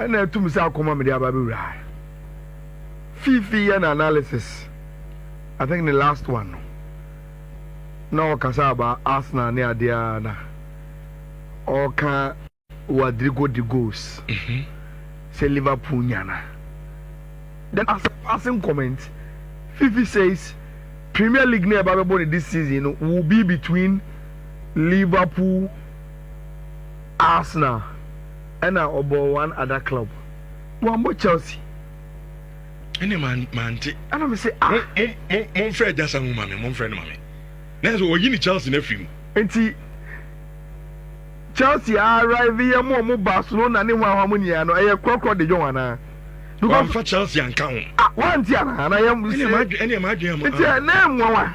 And I told me, I'll come with the Ababu. Fifi and analysis. I think the last one. Now, Kasaba, Arsenal, near Diana. Or can Rodrigo de Gos. Say Liverpool, Nyana. Then, as a passing comment, Fifi says Premier League near Bababoni this season will be between Liverpool, Arsenal, and one other club. One more Chelsea. Any man, and I'm say, mon frère just a woman, mon frère, mommy. That's what you need Chelsea in a film. And Chelsea arrive here more Barcelona and one harmony and a crocodile de Joanna. Because for Chelsea and count. One Tiana, and I am any imagine. It's a name one.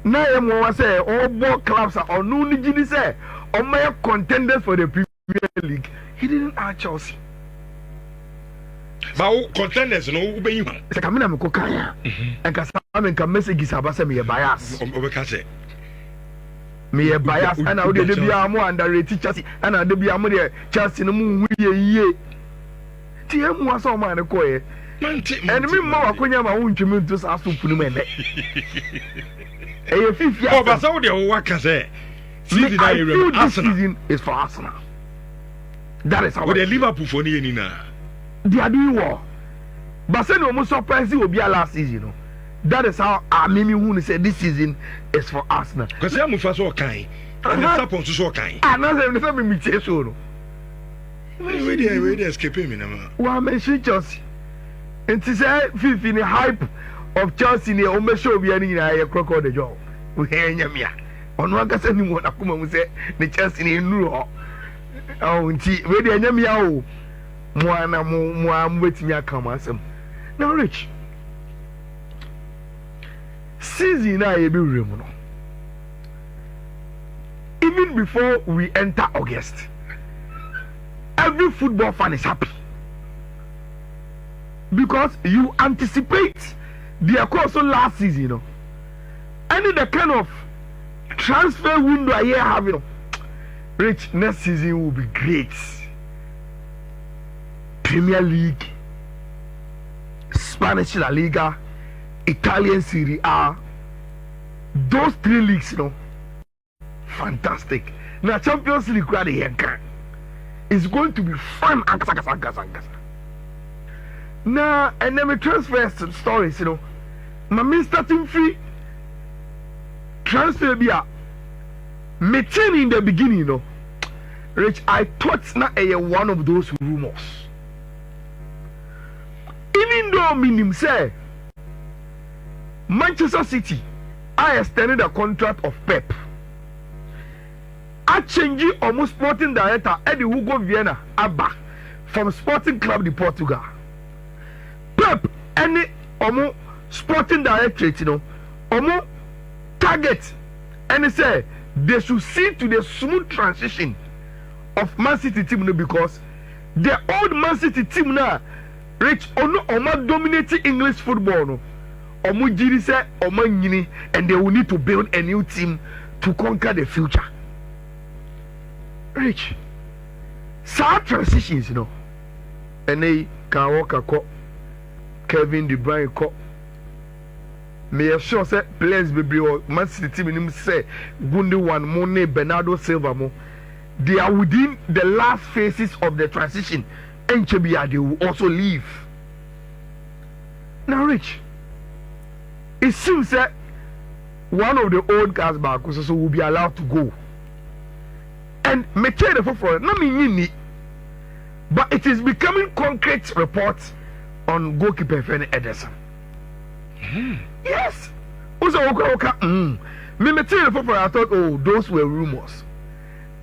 Now, say all both clubs are on Nuni say, or my contenders for the Premier League. He didn't add Chelsea. But contenders, no, obey you. It's a Camina Mukokaya. And Casaman can message is about me a bias. Me a bias, and I would be a more underrated Chelsea, and I would be a more Chelsea no moon. TM was all man a coy. And me more Kunyama won't you mean to ask to Punumene. A 50 years, but so the work I say. This season is for Arsenal. That is how they Liverpool for Nina. They are doing war. But say no more surprise will be our last season. You know. That is how Mimi Woon said this season is for Arsenal. Because I'm first so kind. And the support to so kind. And now me chase so. Where they escaping me now? Well, mention Chelsea. And to say fifth in the hype of Chelsea near Ome show be any a crocodile the job. We hear Yamia. On one can send what Akuma say the Chelsea in Nuro. Oh, where the Yamia. Moana waiting ya come asem. Now Rich. Season I be remono. Even before we enter August, every football fan is happy. Because you anticipate their course last season, you know. Any the kind of transfer window I have, you know. Rich, next season will be great. Premier League, Spanish La Liga, Italian Serie A, those three leagues, you know, fantastic. Now Champions League is going to be fun. Now, and then we transfer stories, you know. My starting fee transfer be a meeting in the beginning, you know. Rich, I thought not one of those rumors. Even though minim say Manchester City I extended the contract of Pep. I changed almost sporting director Eddie Hugo Viana Abba from Sporting Club de Portugal. Pep any almost sporting directorate, you know, almost target and they say they should see to the smooth transition of Man City team because the old Man City team now Rich Oma dominating English football no. Omo jiri say Oma nyini and they will need to build a new team to conquer the future. Rich. Sad transitions, you know. And they can walk a cop. Kevin De Bruyne cop. May sure say players be Man City team in him say Gundy one Mone Bernardo Silva mo. They are within the last phases of the transition. And they will also leave. Now, Rich, it seems that one of the old guys back will be allowed to go. And me tell you for not me, but it is becoming concrete reports on goalkeeper Ederson. Yes. Also, me tell you for I thought, oh, those were rumors.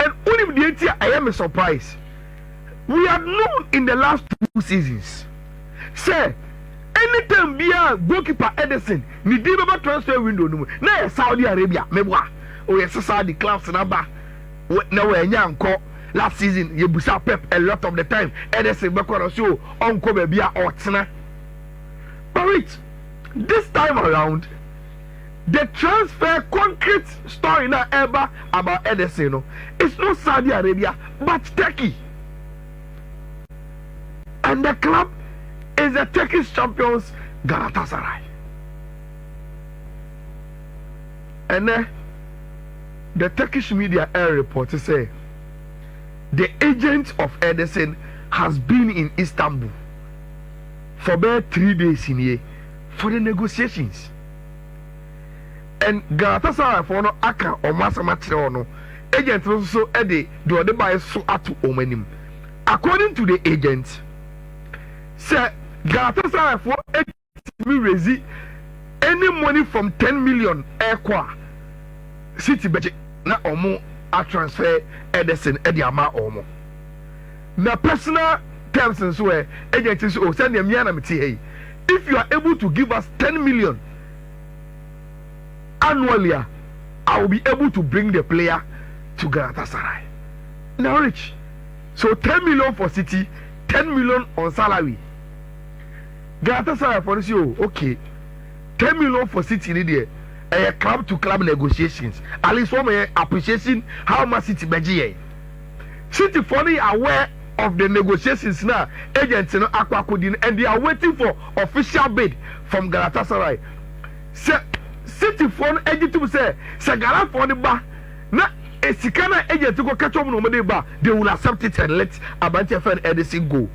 And only the I am surprised. We have known in the last 2 seasons. Say, anytime be a goalkeeper Ederson, ni deliver transfer window no. Na Saudi Arabia, mebwa. O yes Saudi clubs na ba. Na we nyanko last season you busa Pep a lot of the time. Ederson be kwara so onko be bia otena. But wait, this time around, the transfer concrete story now ever about Ederson, no, it's not Saudi Arabia but Turkey. and the club is the Turkish champions Galatasaray. And then the Turkish media air report say the agent of Ederson has been in Istanbul for about 3 days in here for the negotiations. And Galatasaray for no aka or masamachre no agent also ede do the buy so atu omanim. According to the agent, say Galatasaray for me raise any money from 10 million ekwa city budget na omo a transfer Ederson ede ama omo. Na personal terms and so agent is oh send them yana meti hey. If you are able to give us 10 million annually, I will be able to bring the player to Galatasaray. Now rich. So 10 million for City, 10 million on salary. Galatasaray for this year, okay. 10 million for City in there. Club to club negotiations. At least for my appreciation how much City budget. City fully aware of the negotiations now. Agents you know and they are waiting for official bid from Galatasaray. City phone agent to say Sagala for the bar. Na a Sikana agent to go catch up on the bar. They will accept it and let Abante friend Ederson go.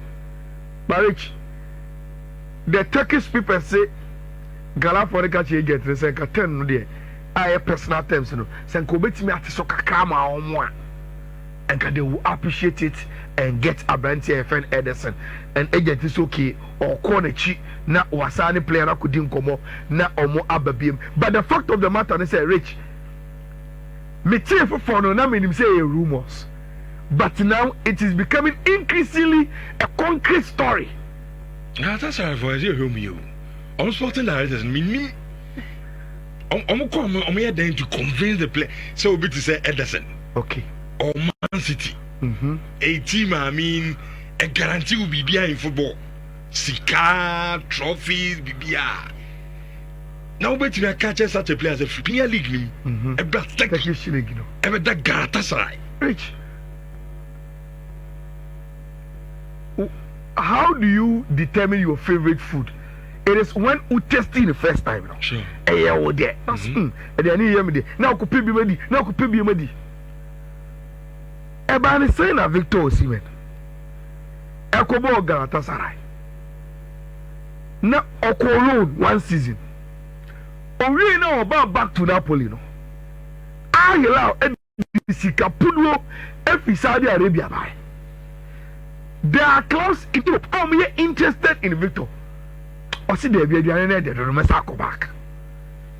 Marriage. The Turkish people say Gala for the catch agent. They say Katen no there. I have personal terms, you know. Say Kobeti me ati so kakama or more. And they will appreciate it and get Abante friend Ederson. And agent is okay or corner chi na wasani player na kudin komo na omo ababiem. But the fact of the matter is rich. Me tie for no na me say rumors. But now it is becoming increasingly a concrete story. That's how for you. I'm sporting directors me. I'm here to convince the player. So we to say Ederson. Okay. Or Man City. A team, I mean, a guarantee will be in football. Sika, trophies, BBR. Now, bet you catch such a player as a Premier League, a black Turkish league, you know, ever that Galatasaray. Rich. How do you determine your favorite food? It is when you test it the first time. No? Sure. There. Now, could be ready. Now, could be ready. Ebani saying a Viktor Osimhen. Ekobo Galatasaray. Na Okoro one season. Ori na oba back to Napoli no. Ayala Sika Pudo efi Saudi Arabia buy. There are clubs in Europe interested in Viktor. Osi de bi aduane na de no mesa go back.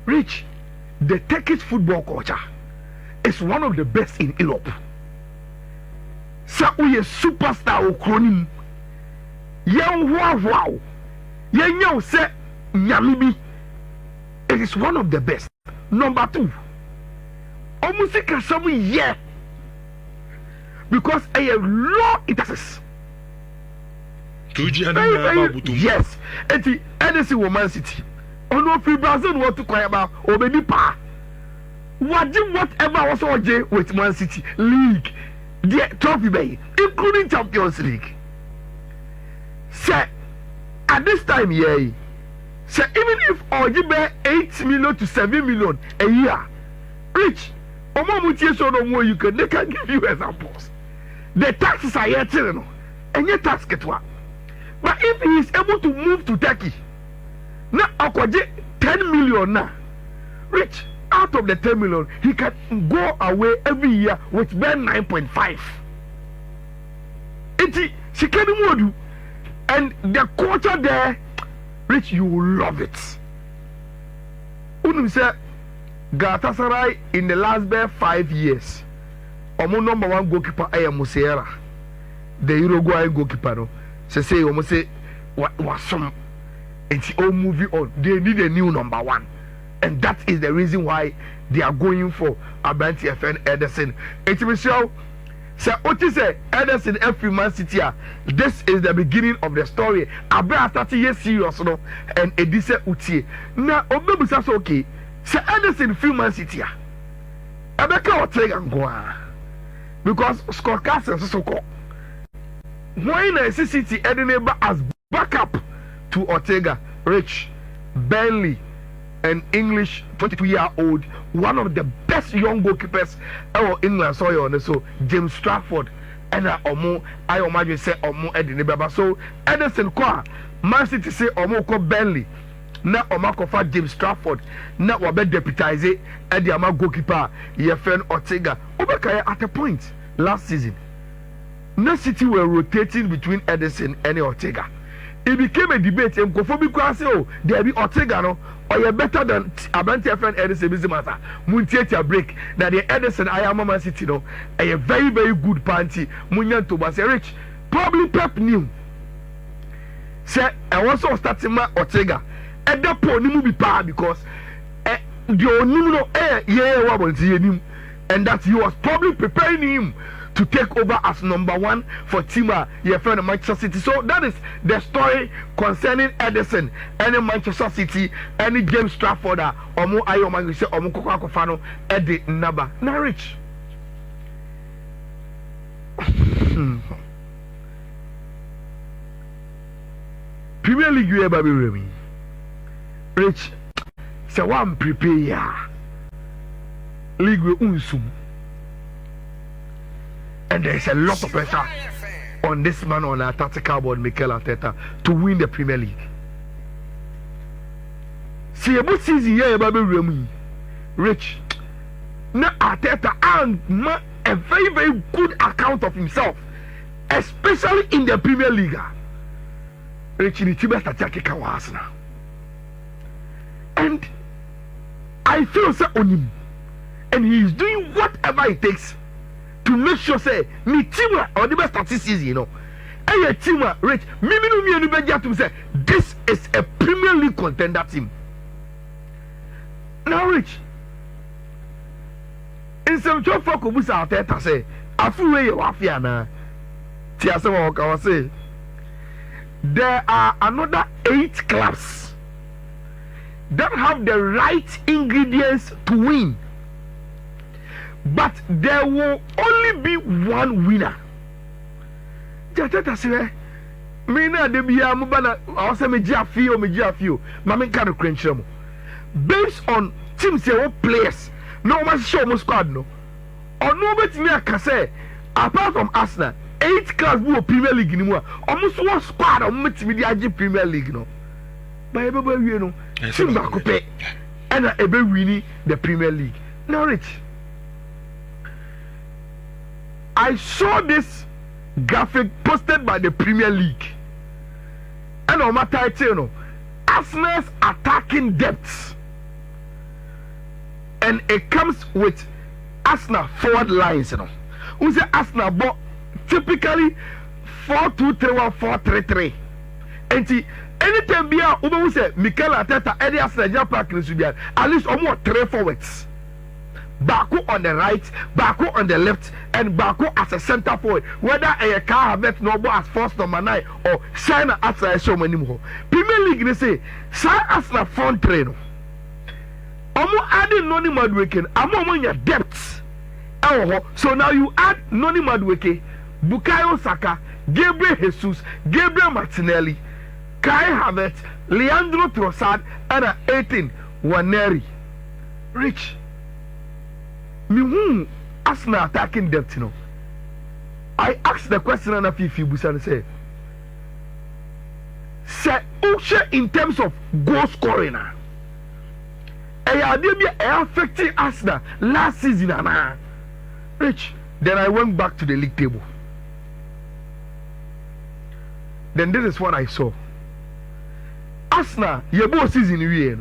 Rich, the Turkish football culture is one of the best in Europe. Sa uye superstar okronim yan wow yan yaw se nyamibi. It is one of the best. Number 2, omusika samu ye because a law it is yes eti Ederson wo Man City ono fi Brazil what to kwaya ba obedi pa whatever was oje with Man City league the trophy bay, including Champions League. Say at this time, say even if Ojibe 8 million to 7 million a year, rich, you can they can give you examples. The taxes are yet and your tax get one. But if he is able to move to Turkey, now Okoje 10 million now, rich. Out of the 10 million, he can go away every year with Ben 9.5. She can do, and the culture there, Rich, you will love it. Unum say Galatasaray in the last 5 years, omo number 1 goalkeeper I am Musiera, the Uruguayan goalkeeper. No, say almost say what some, and she all moving on. They need a new number 1. And that is the reason why they are going for Abante FN Ederson. It will show. So what is Ederson every Man City? This is the beginning of the story. Abra 30 years serious no and Edise Utie. Now Obebu says okay. So Ederson free Man City. Abeka or take and go because scorecards and so called. why na City Edinburgh as backup to Ortega, Rich, Burnley, an English 22-year-old, one of the best young goalkeepers in England. So James Trafford and Omo, I imagine say Omo Edinburgh. So Ederson kwa Man City say Omo ko Burnley. Na Omo fa James Trafford. Na wabe deputize Eddie Ama goalkeeper your friend Ortega. Obekaya at a point last season. Na City were rotating between Ederson and Ortega. It became a debate. And Kofobi say, oh, there be Ortega no, or you're better than Abante friend Ederson Bizimata. Muntieta break. Now the Ederson Ayala Man City no, a very very good party. Munyan to say Rich. Probably Pep knew. Say I also starting my Ortega. At that point, ni be power because the no and that he was probably preparing him to take over as number one for Tima, your friend of Manchester City. So that is the story concerning Ederson, any Manchester City, any James Trafford, or more Ayoma, you say, or more Coca-Cola, Eddie Naba. Now, Rich. Premier League, you ever be Remy? Rich, so one prepare. League with Unsum. And there's a lot of pressure on this man on our tactical board, Mikel Arteta, to win the Premier League. See, about season here, Baby Remy, Rich. Now Arteta and a very, very good account of himself, especially in the Premier League. Rich, in the team best attack now. And I feel so on him, and he is doing whatever it takes to make sure say me team or the best statistics, you know. And your team Rich, me say this is a Premier League contender team. Now Rich, in some job for Kubusa Arteta say, I feel where you are here now. Tiasa say there are another 8 clubs that have the right ingredients to win. But there will only be one winner. Jateta say, me na de biya mo bana o se me jiafio. Mama kan krenchire mo. Based on teams say players, no man show mo squad no. Or no betimi aka say apart from Arsenal, 8 clubs who Premier League ni mo. Almost one squad o metimi di age Premier League no. Ba ebe ba wie no. Team ba ko pe. And ebe winning the Premier League. Now Rich, I saw this graphic posted by the Premier League. And on my title, you know, Arsenal's attacking depths. And it comes with Arsenal forward lines, you know. We say Arsenal, but typically 4-2-3-1, 4-3-3. And anytime we say Mikel Arteta, Eddie Arsenal, at least almost 3 forwards. Baku on the right, Baku on the left, and Baku as a center forward. Whether a car have met Nobo as first number 9 or China as a show many more. Premier League they say, Sai as a front trainer. Omo adding Noni Madweke, Amo your depths. So now you add Noni Madweke, Bukayo Saka, Gabriel Jesus, Gabriel Martinelli, Kai Havertz, Leandro Trossard, and 18 Waneri. Rich. Me Arsenal attacking depth, you know. I asked the question on a Fifi Busan say in terms of goal scoring, affecting Arsenal last season, Rich. Then I went back to the league table. Then this is what I saw. Arsenal, your both season we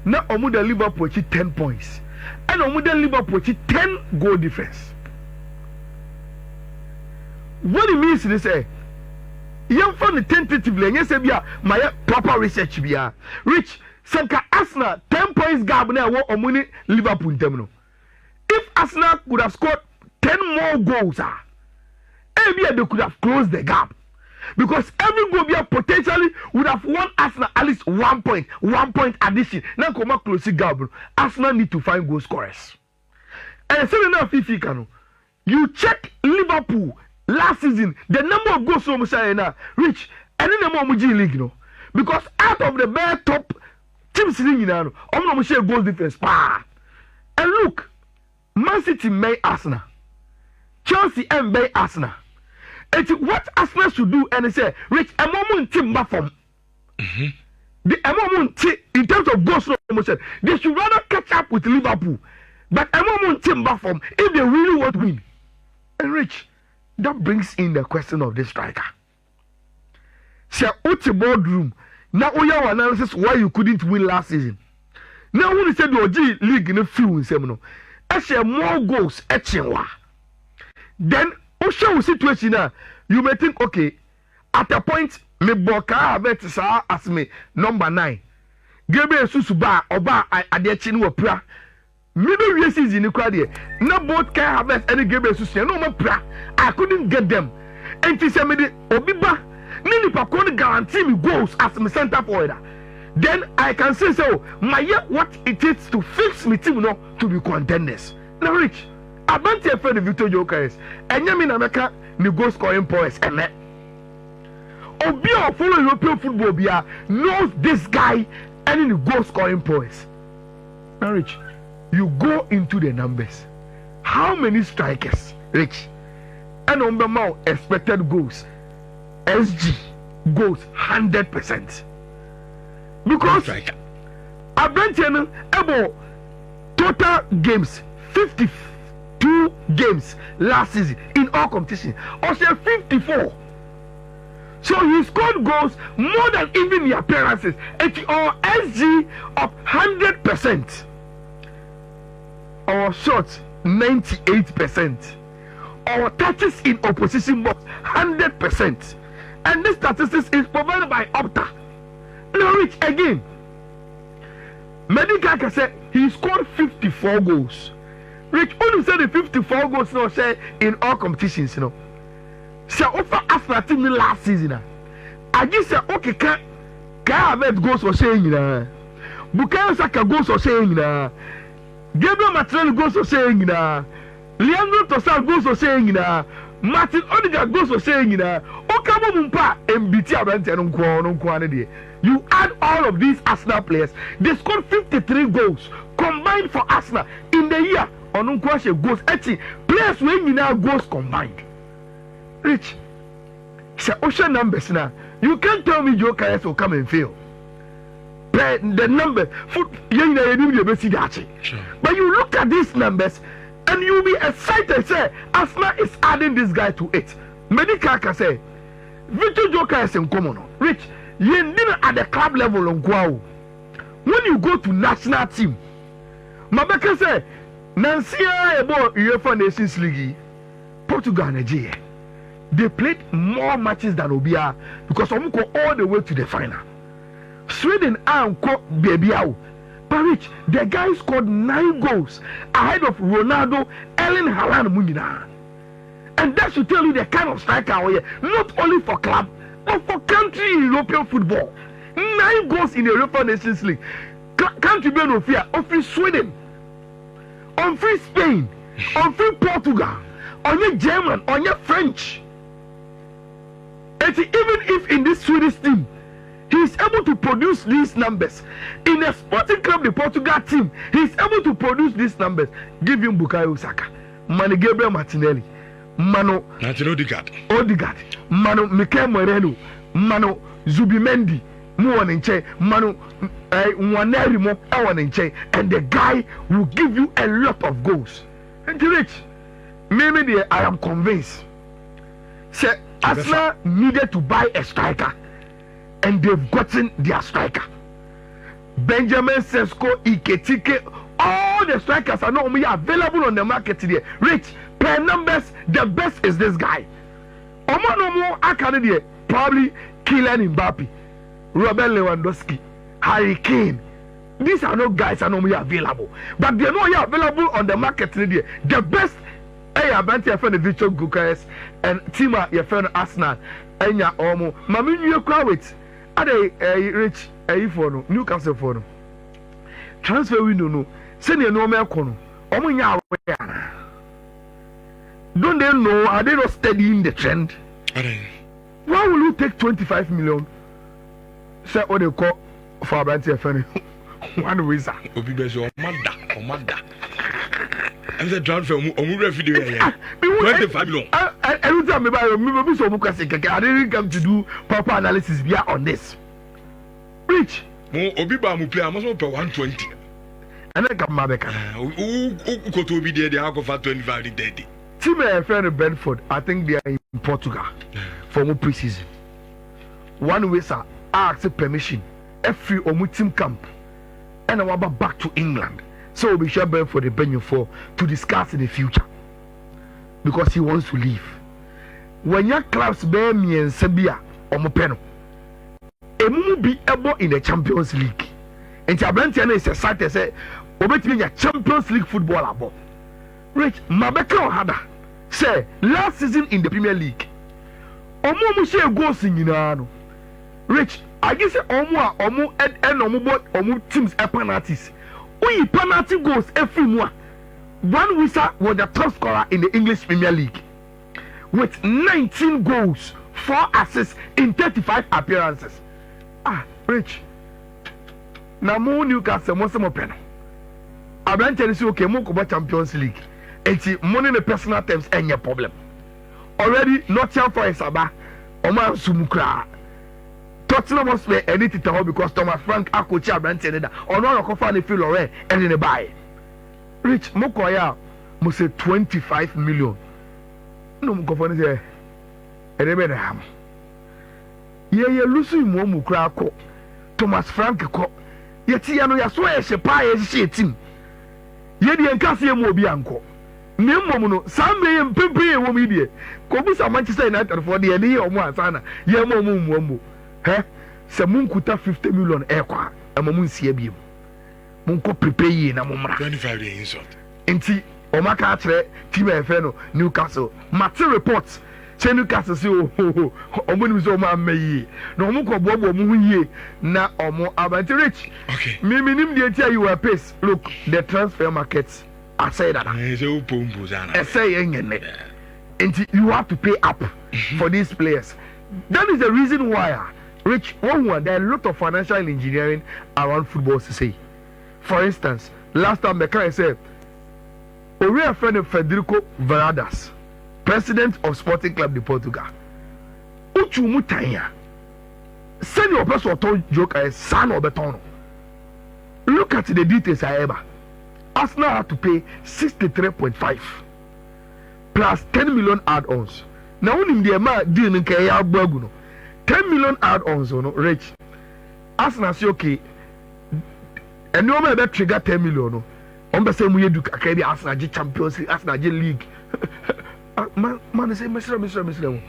now Omuda Liverpool 10 points. And on the Liverpool 10 goal difference. What it means is say, you find tentatively, and you say, my proper research, Rich, Sanka Arsenal 10 points gap now on winning Liverpool terminal. If Arsenal could have scored 10 more goals, maybe they could have closed the gap. Because every goal potentially would have won Arsenal at least 1 point addition. Now come up close gap. Arsenal need to find goal scorers. And say now Fifi Kano, you check Liverpool last season the number of goals from Sayana reach any number of G League, no, because out of the bare top teams in the almost share goal difference. And look, Man City may Arsenal, Chelsea and Bay Arsenal. It's what Arsenal should do, and say reach a moment team from the moment in terms of goals promotion. They should rather catch up with Liverpool, but a moment team from if they really want to win. And Rich, that brings in the question of the striker. Say, what's the boardroom? Now, we have analysis why you couldn't win last season. Now, when you said your G League in a few seminal, I say more goals at Chenwa. Then, show situation now, you may think, okay, at a point, me boka abet sa as me number 9. Gebe susuba oba adechinu opra. Middle year season in the no both can have any Gebe susu. No more pra. I couldn't get them. And to say me the obiba. Nini pakoni guarantee me goals as me center forward. Then I can say so. My what it is to fix me team no to be contenders. Now Rich, I been to friend Viktor Gyökeres. And you mean America me goal scoring points and Obi or follow European football bia knows this guy and the goal scoring points. Now Rich, you go into the numbers. How many strikers, Rich? And on the mount expected goals. SG goes 100%. Because Abentian about total games 52 games last season in all competition. Or say 54. So he scored goals more than even the appearances. It's our SG of 100%. Our shots 98%. Our touches in opposition box 100%. And this statistics is provided by Opta. Now Rich again. Medical said he scored 54 goals. Rich only said the 54 goals now say in all competitions, you know. So offer after team last season. I just said okay, can have goals for saying that. Bukayo Saka goals for saying that. Gabriel Martinelli goals for saying that. Leandro Trossard goals for saying that. Martin Odegaard goes for saying that you add all of these Arsenal players, they scored 53 goals combined for Arsenal in the year. Goals players when now goals combined. Rich, say ocean numbers now. You can't tell me Gyökeres will come and fail. The number, but you look at these numbers. And you'll be excited, say, Arsenal is adding this guy to it. Medical can say, Viktor Gyökeres in common. Rich, you didn't at the club level on Guau. When you go to national team, Mabeka say, Nancy about UEFA Nations League, Portugal and Nigeria. They played more matches than Obia because I'm go all the way to the final. Sweden and baby out. But Rich, the guy scored 9 goals ahead of Ronaldo, Erling Haaland, Munina. And that should tell you the kind of striker we are, not only for club, but for country in European football. 9 goals in the Europa Nations League. Country Ben of fear, of free Sweden, on free Spain, on free Portugal, on your German, on your French. And even if in this Swedish team, he is able to produce these numbers. In a Sporting Club, the Portugal team, he is able to produce these numbers. Give him Bukayo Saka, Manu Gabriel Martinelli, Manu Odegaard, Manu Mikel Moreno, Manu Zubimendi, Muanenche, Manu Nwanerimo, Awanenche, and the guy will give you a lot of goals. And Rich, maybe I am convinced. Say, Arsenal needed to buy a striker. And they've gotten their striker. Benjamin Sesko, Iketike, all the strikers are not only available on the market today. Rich, per numbers, the best is this guy. Omo Akadede, probably Kylian Mbappe, Robert Lewandowski, Harry Kane. These are not guys are normally available. But they're not available on the market today. The best, Abante, your friend Viktor Gyökeres, and Tima, your friend Arsenal, and your Omo. Mami, you crowd Rich, for no Newcastle for no transfer window no. Send your normal corner. Don't they know? Are they not studying the trend? Why will you take 25 million? Say what they call for a brand friend. One visa. Obi bezo omada. I'm the transfer video here. 25 million. Every time I buy me so much I didn't come to do proper analysis via on this. Rich. Obi ba mu play almost pay 120. And then come back. Who go to be there? They have for 25 to 30. Team my friend Brentford, I think they are in Portugal for more preseason. One way, sir, I accept permission. Every team camp, and I want back to England. So we shall Brentford the venue for to discuss in the future because he wants to leave. When your clubs bear me and Serbia or Mopeno, it will be able in the Champions League. And Chabantiana is a site that say, "Obey a Champions League football about." Rich, Mabeka Hada say last season in the Premier League, Omo share goals in Yinano. Rich, I guess Omo teams a penalties. Only penalty goals every month. One Wisa was the top scorer in the English Premier League with 19 goals, 4 assists in 35 appearances. Rich. Now more Newcastle, more some open. I don't tell you okay, more about Champions League. And money in the personal terms ain't your problem. Already not here for Saba. Oma Sumukra. Tottenham must be anything to because Thomas Frank Akocha Branton or no coffee the feel already and in the buy. Rich Mokoya must say 25 million. No Mukofani say Erebenham. Ye Lucy Momukra ko Thomas Frank ko. Yet Yano Yaswa Shepa team. Ye the Encassia Mobianco. Nemono, some may improve a woman. Cobusa Manchester United for the idea of one sana. Yamo. Eh? Samun kuta 50 million ekwa. Amamun siebim. Munko prepare na mumra. 25 days insult. Enti omaka atre team efeno Newcastle. Mate reports. Say Newcastle say omuni so ma meyi. Na omuko bobo mu ye na omo Abantu Rich. Okay. Me nim dey tell you a pace. Look, the transfer markets. I say that. I say and you have to pay up for these players. That is the reason why, Rich, there are a lot of financial engineering around football to say. For instance, last time the guy said, a friend of Federico Varadas, president of Sporting Club de Portugal, Uchu Mutanya, send your person to Gyökeres, son of Betono. Look at the details, however. Arsenal have to pay 63.5 plus 10 million add-ons. Now, when in the amount deal in Kaya Burguno, 10 million add-ons on Rich. Arsenal say okay, and no matter that trigger 10 million. On the same way, do Academy Arsenal Champions League, Arsenal League. Man, say, Mr.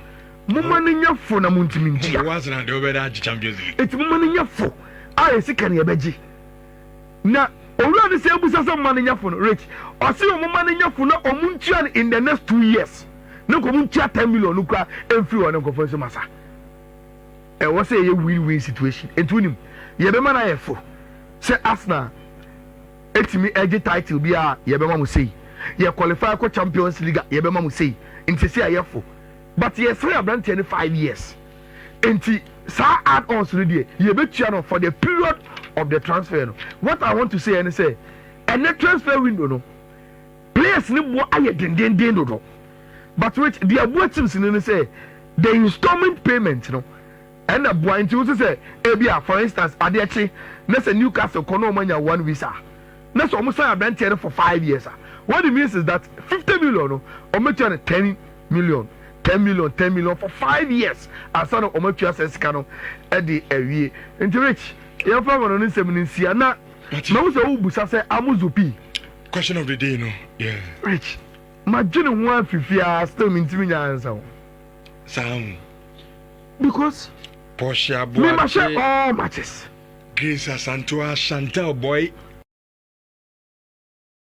Money in your phone, I'm going to mean. Champions League. It's money in your phone. I see can you beji. Now. Already say some money in your phone, Rich. Or see money in your phone in the next 2 years. No come 10 million nuka everyone no conference massa. And what say a win-win situation? And to him, you be man I for. Say Arsenal. It's me edge title be a yebema mu say. You qualify for Champions League, yebema mu say. Into say ayefo. But yes, three brand 5 years. Enti sa add-ons ready. You be channel for the period of the transfer. What I want to say and say, and the transfer window no. Players ni bo aye den no. But which the abua teams ni say the installment payment no. And the boy into say ebia for instance adechi na say Newcastle kono manya 1 visa. Na so almost say brand for 5 years. What it means is that 50 million no or 10 million. 10 million for 5 years. As son of Omotua says, Cano, Eddie, Ewie, and Rich. Your father on Inseminisia. Now, Busa say, Amuzupi. Question of the day, no? Yeah. Rich. My junior 150 still means me answer. Sound. Because Portia boy, me share all matches. Grace Santua Chantal boy.